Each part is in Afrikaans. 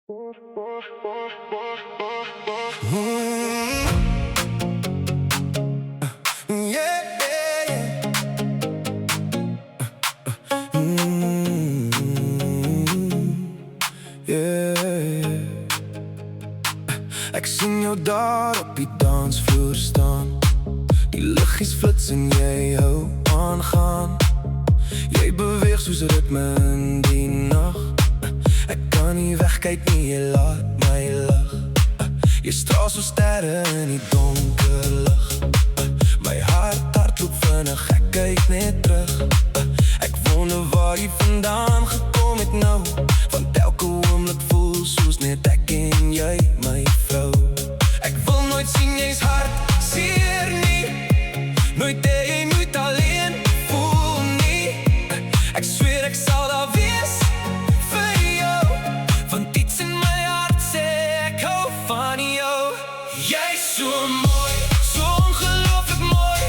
Yeah, yeah, yeah. Ek sien jou daar op die dansvloer staan. Die liggies flits en jy hou aangaan. Jy beweeg soos ritme in die nag. Ek kan nie wegkyk nie, jy laat my lag. Jy straal so sterre in die donker lig. My hart hardloop vinnig, ek kyk net terug. Ek wonder waar jy vandaan gekom het nou. Want elke oomblik voel soos net ek en jy, my vrou. Ek wil nooit sien jy's hartseer nie. Nooit hê jy moet alleen voel nie. Ek sweer ek sal daar wees vir jou. Want iets in my hart sê ek hou van jou. Jy's so mooi, so ongelooflik mooi.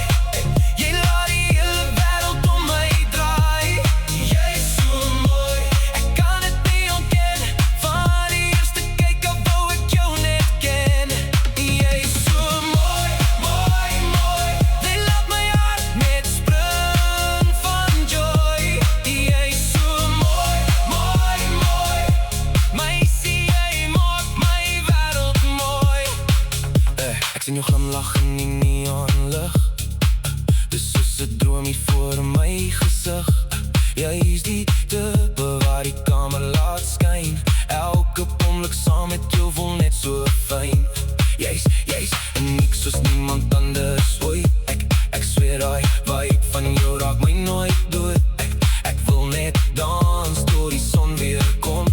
Jy laat die hele wêreld om my draai. Jy's so mooi, ek kan het nie ontken. Van die eerste kyk af wou ek jou net ken. Jy's so mooi, mooi, mooi. Jy laat my hart net spring van joy. Jy's so mooi, mooi, mooi. Meisie, jy maak my wêreld mooi. Ek sien jou glimlach in die neonlig. Dis soos 'n droomie voor my gesig. Jy's die tipe waar die kamer laat skyn. Elke oomblik saam met jou voel net so fyn. Jy's uniek soos niemand anders ooit. Ek sweer daai vibe van jou raak my nooit dood. Ek wil net dans tot die son weer kom.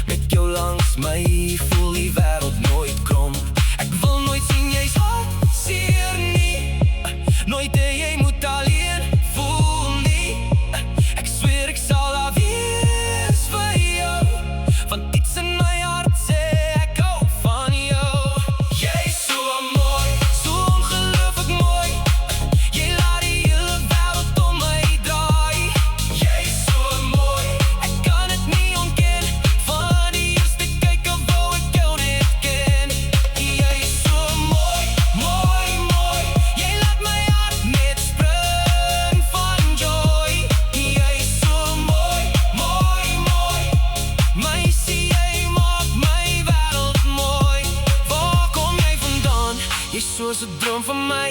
Met jou langs my voel die wêreld nooit krom. Ek wil nooit sien jy's hartseer nie. Nooit hê jy moet alleen voel nie. Ek sweer ek sal daar wees vir jou. Want iets in my hart sê ek hou van jou. Jy's so mooi, so ongelooflik mooi. Jy laat die hele wêreld om my draai. Jy's so mooi, ek kan het nie ontken. Van die eerste kyk af wou ek jou net ken. Jy's so mooi, mooi, mooi. Jy laat my hart net spring van joy. Jy's so mooi, mooi, mooi. Meisie, jy maak my wêreld mooi. Waar kom jy vandaan? Jy's soos 'n droom van my.